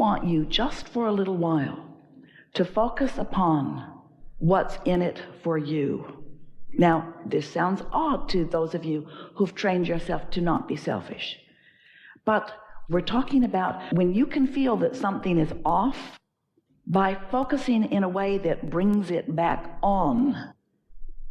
want you just for a little while to focus upon what's in it for you. Now, this sounds odd to those of you who've trained yourself to not be selfish. But we're talking about when you can feel that something is off, by focusing in a way that brings it back on,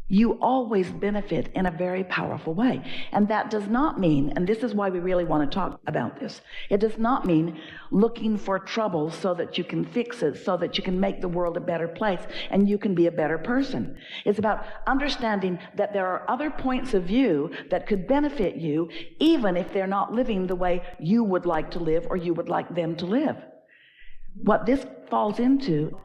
you always benefit in a very powerful way. And that does not mean, and this is why we really want to talk about this, it does not mean looking for trouble so that you can fix it, so that you can make the world a better place and you can be a better person. It's about understanding that there are other points of view that could benefit you, even if they're not living the way you would like to live or you would like them to live. What this falls into,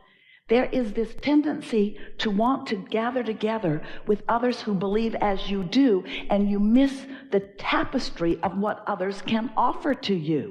there is this tendency to want to gather together with others who believe as you do, and you miss the tapestry of what others can offer to you.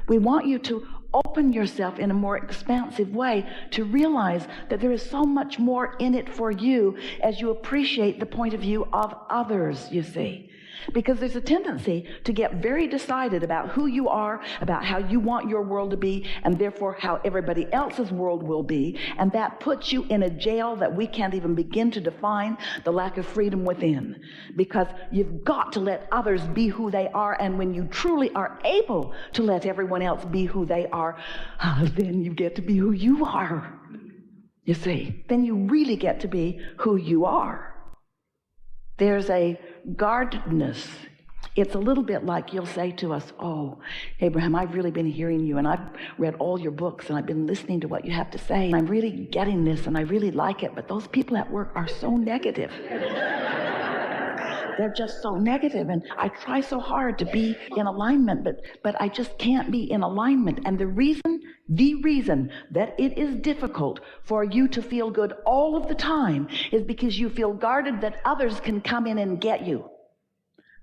We want you to open yourself in a more expansive way to realize that there is so much more in it for you as you appreciate the point of view of others, you see. Because there's a tendency to get very decided about who you are, about how you want your world to be, and therefore how everybody else's world will be. And that puts you in a jail that we can't even begin to define, the lack of freedom within. Because you've got to let others be who they are, and when you truly are able to let everyone else be who they are, then you get to be who you are. You see, then you really get to be who you are. There's a guardedness. It's a little bit like you'll say to us, "Oh, Abraham, I've really been hearing you, and I've read all your books, and I've been listening to what you have to say, and I'm really getting this, and I really like it, but those people at work are so negative." They're just so negative, and I try so hard to be in alignment, but I just can't be in alignment. And the reason that it is difficult for you to feel good all of the time is because you feel guarded that others can come in and get you,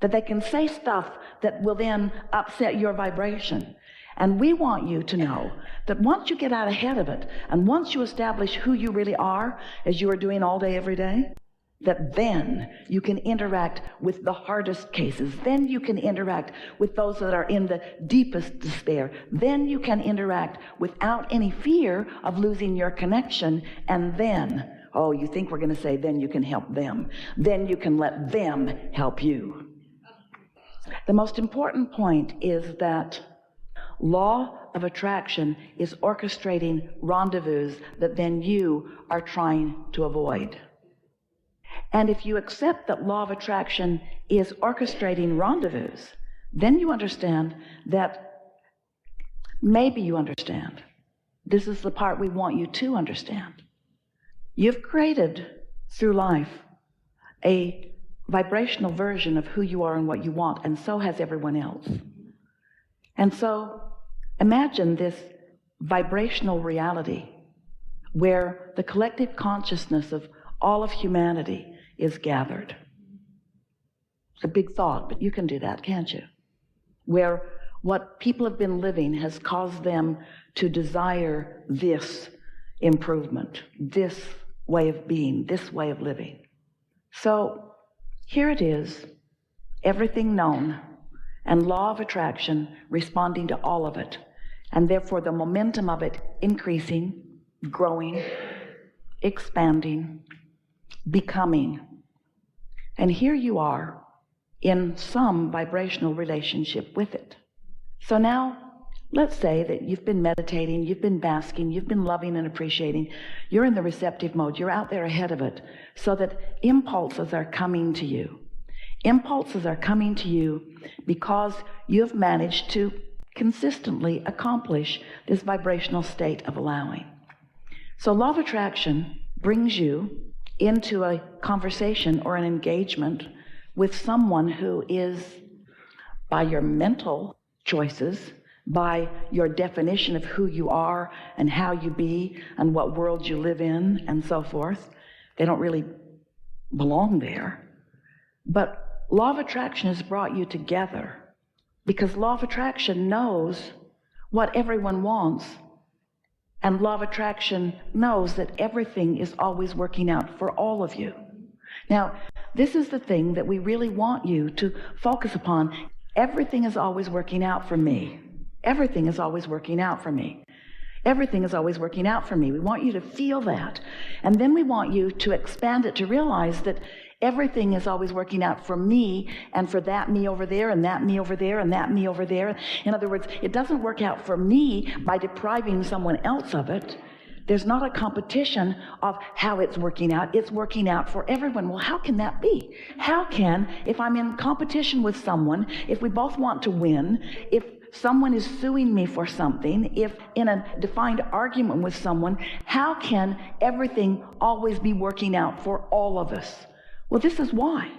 that they can say stuff that will then upset your vibration. And we want you to know that once you get out ahead of it, and once you establish who you really are, as you are doing all day, every day, that then you can interact with the hardest cases. Then you can interact with those that are in the deepest despair. Then you can interact without any fear of losing your connection. And then, oh, you think we're going to say, then you can help them. Then you can let them help you. The most important point is that law of attraction is orchestrating rendezvous that then you are trying to avoid. And if you accept that law of attraction is orchestrating rendezvous, then you understand that, maybe you understand, this is the part we want you to understand. You've created through life a vibrational version of who you are and what you want, and so has everyone else. And so imagine this vibrational reality where the collective consciousness of all of humanity is gathered. It's a big thought, but you can do that, can't you? Where what people have been living has caused them to desire this improvement, this way of being, this way of living. So here it is, everything known, and law of attraction responding to all of it, and therefore the momentum of it increasing, growing, expanding, becoming. And here you are in some vibrational relationship with it. So now, let's say that you've been meditating, you've been basking, you've been loving and appreciating, you're in the receptive mode, you're out there ahead of it, so that impulses are coming to you. Impulses are coming to you because you have managed to consistently accomplish this vibrational state of allowing. So law of attraction brings you into a conversation or an engagement with someone who is, by your mental choices, by your definition of who you are and how you be and what world you live in and so forth, they don't really belong there. But law of attraction has brought you together because law of attraction knows what everyone wants. And law of attraction knows that everything is always working out for all of you. Now, this is the thing that we really want you to focus upon. Everything is always working out for me. Everything is always working out for me. Everything is always working out for me. We want you to feel that. And then we want you to expand it to realize that everything is always working out for me and for that me over there and that me over there and that me over there. In other words, it doesn't work out for me by depriving someone else of it. There's not a competition of how it's working out. It's working out for everyone. Well, how can that be? How can, if I'm in competition with someone, if we both want to win, if someone is suing me for something, if in a defined argument with someone, how can everything always be working out for all of us? Well, this is why.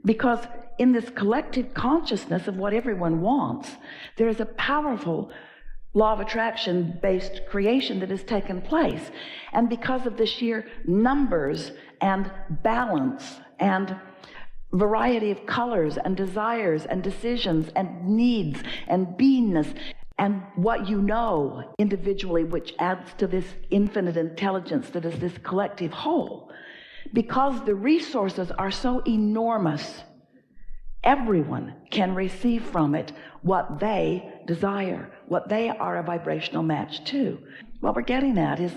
Because in this collective consciousness of what everyone wants, there is a powerful law of attraction based creation that has taken place. And because of the sheer numbers and balance and variety of colors and desires and decisions and needs and beingness and what you know individually, which adds to this infinite intelligence that is this collective whole, because the resources are so enormous, everyone can receive from it what they desire, what they are a vibrational match to. What we're getting at is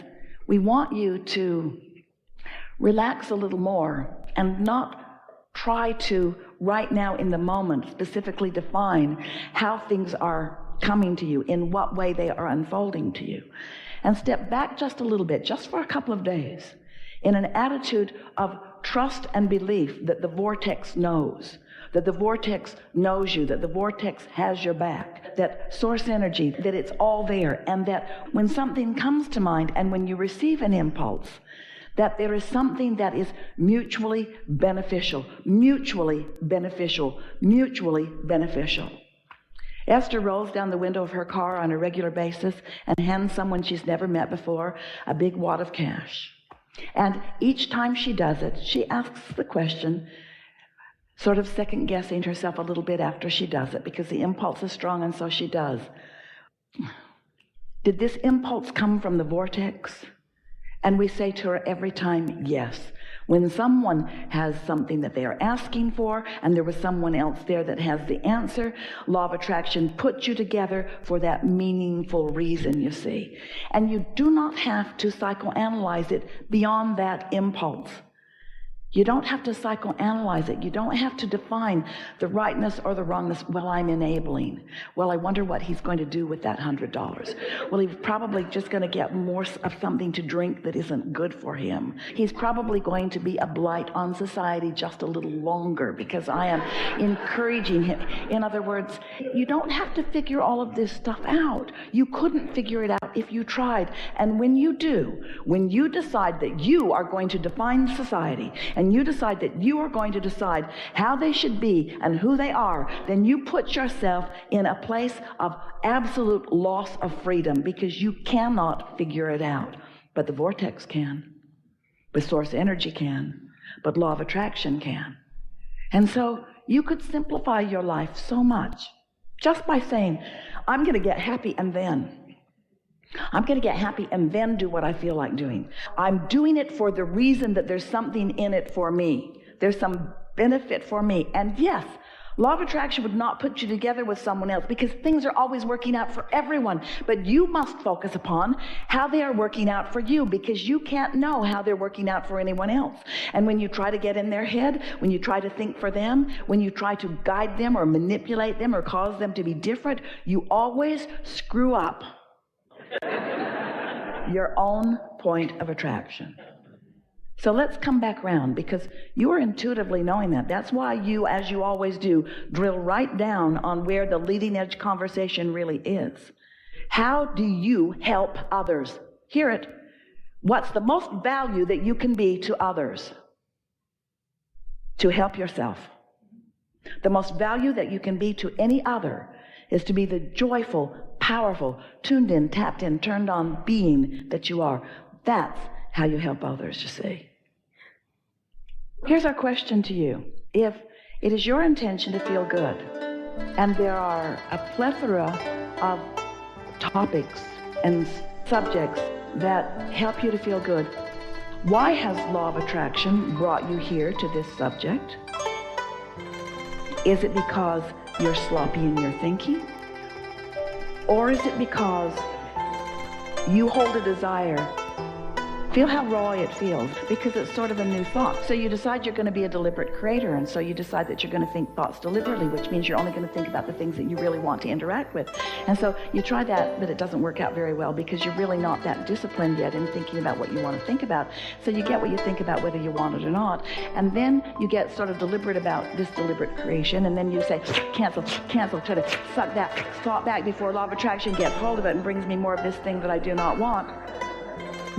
we want you to relax a little more and not try to, right now in the moment, specifically define how things are coming to you, in what way they are unfolding to you. And step back just a little bit, just for a couple of days, in an attitude of trust and belief that the vortex knows, that the vortex knows you, that the vortex has your back, that source energy, that it's all there, and that when something comes to mind and when you receive an impulse, that there is something that is mutually beneficial, mutually beneficial, mutually beneficial. Esther rolls down the window of her car on a regular basis and hands someone she's never met before a big wad of cash. And each time she does it, she asks the question, sort of second guessing herself a little bit after she does it, because the impulse is strong, and so she does. Did this impulse come from the vortex? And we say to her every time, yes. When someone has something that they are asking for and there was someone else there that has the answer, law of attraction puts you together for that meaningful reason, you see. And you do not have to psychoanalyze it beyond that impulse. You don't have to psychoanalyze it. You don't have to define the rightness or the wrongness. Well, I'm enabling. Well, I wonder what he's going to do with that $100. Well, he's probably just going to get more of something to drink that isn't good for him. He's probably going to be a blight on society just a little longer because I am encouraging him. In other words, you don't have to figure all of this stuff out. You couldn't figure it out if you tried. And when you do, when you decide that you are going to define society, and you decide that you are going to decide how they should be and who they are, then you put yourself in a place of absolute loss of freedom, because you cannot figure it out. But the vortex can, but source energy can, but law of attraction can. And so you could simplify your life so much just by saying, I'm going to get happy and then. I'm going to get happy and then do what I feel like doing. I'm doing it for the reason that there's something in it for me. There's some benefit for me. And yes, law of attraction would not put you together with someone else, because things are always working out for everyone. But you must focus upon how they are working out for you, because you can't know how they're working out for anyone else. And when you try to get in their head, when you try to think for them, when you try to guide them or manipulate them or cause them to be different, you always screw up your own point of attraction. So let's come back around, because you are intuitively knowing that. That's why you, as you always do, drill right down on where the leading edge conversation really is. How do you help others? Hear it. What's the most value that you can be to others? To help yourself. The most value that you can be to any other is to be the joyful, powerful, tuned in, tapped in, turned on being that you are. That's how you help others, you see. Here's our question to you. If it is your intention to feel good, and there are a plethora of topics and subjects that help you to feel good, why has law of attraction brought you here to this subject? Is it because you're sloppy in your thinking? Or is it because you hold a desire. Feel how raw it feels, because it's sort of a new thought. So you decide you're going to be a deliberate creator, and so you decide that you're going to think thoughts deliberately, which means you're only going to think about the things that you really want to interact with. And so you try that, but it doesn't work out very well because you're really not that disciplined yet in thinking about what you want to think about. So you get what you think about whether you want it or not, and then you get sort of deliberate about this deliberate creation, and then you say, cancel, try to suck that thought back before law of attraction gets hold of it and brings me more of this thing that I do not want.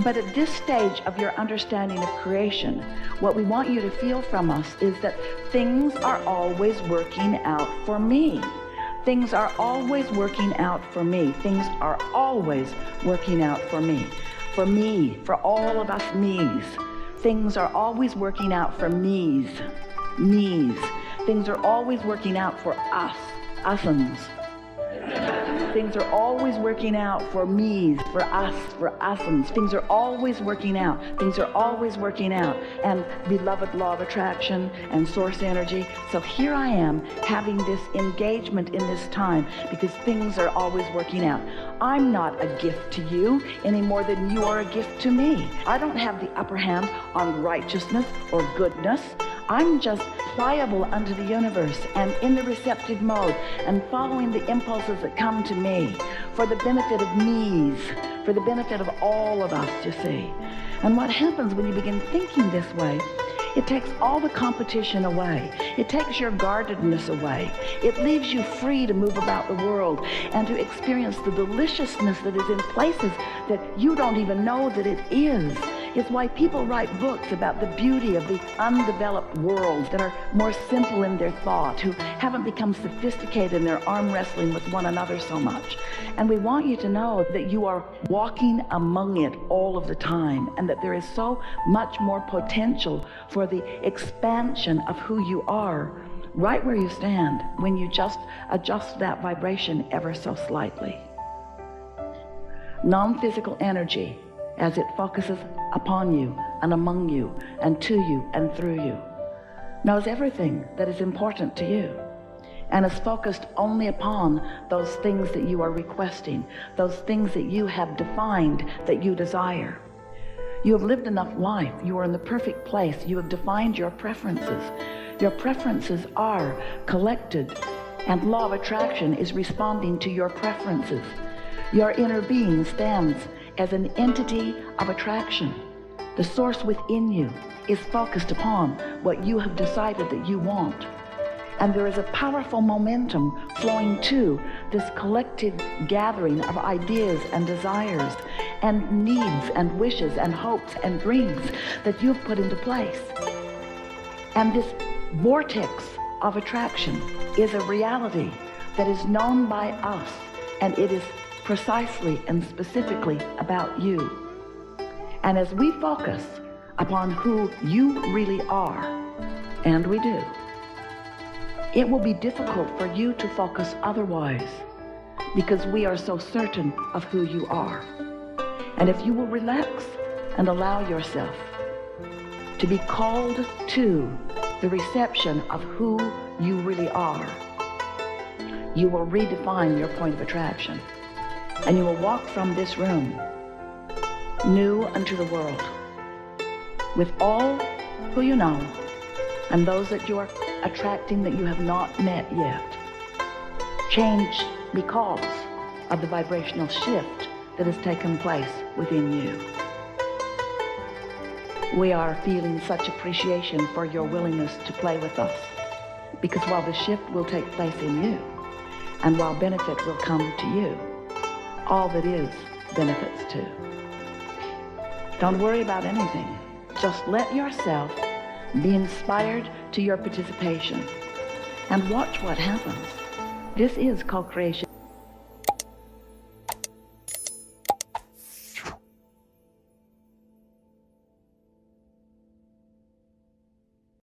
But at this stage of your understanding of creation, what we want you to feel from us is that things are always working out for me. Things are always working out for me. Things are always working out for me. For me, for all of us me's. Things are always working out for me's. Me's. Things are always working out for us. Us'ns. Things are always working out for me's, for us, for us'ns. Things are always working out. Things are always working out. And beloved law of attraction and source energy. So here I am having this engagement in this time because things are always working out. I'm not a gift to you any more than you are a gift to me. I don't have the upper hand on righteousness or goodness. I'm just pliable unto the universe and in the receptive mode and following the impulses that come to me for the benefit of me's, for the benefit of all of us, you see. And what happens when you begin thinking this way, it takes all the competition away. It takes your guardedness away. It leaves you free to move about the world and to experience the deliciousness that is in places that you don't even know that it is. It's why people write books about the beauty of the undeveloped worlds that are more simple in their thought, who haven't become sophisticated in their arm wrestling with one another so much. And we want you to know that you are walking among it all of the time, and that there is so much more potential for the expansion of who you are right where you stand when you just adjust that vibration ever so slightly. Non-physical energy, as it focuses upon you and among you and to you and through you, knows everything that is important to you and is focused only upon those things that you are requesting, those things that you have defined that you desire. You have lived enough life. You are in the perfect place. You have defined your preferences. Your preferences are collected, and law of attraction is responding to your preferences. Your inner being stands as an entity of attraction. The source within you is focused upon what you have decided that you want. And there is a powerful momentum flowing to this collective gathering of ideas and desires and needs and wishes and hopes and dreams that you've put into place. And this vortex of attraction is a reality that is known by us, and it is precisely and specifically about you. And as we focus upon who you really are, and we do, it will be difficult for you to focus otherwise because we are so certain of who you are. And if you will relax and allow yourself to be called to the reception of who you really are, you will redefine your point of attraction. And you will walk from this room new unto the world with all who you know and those that you are attracting that you have not met yet, changed because of the vibrational shift that has taken place within you. We are feeling such appreciation for your willingness to play with us, because while the shift will take place in you and while benefit will come to you, all that is benefits too. Don't worry about anything. Just let yourself be inspired to your participation and watch what happens. This is co-creation.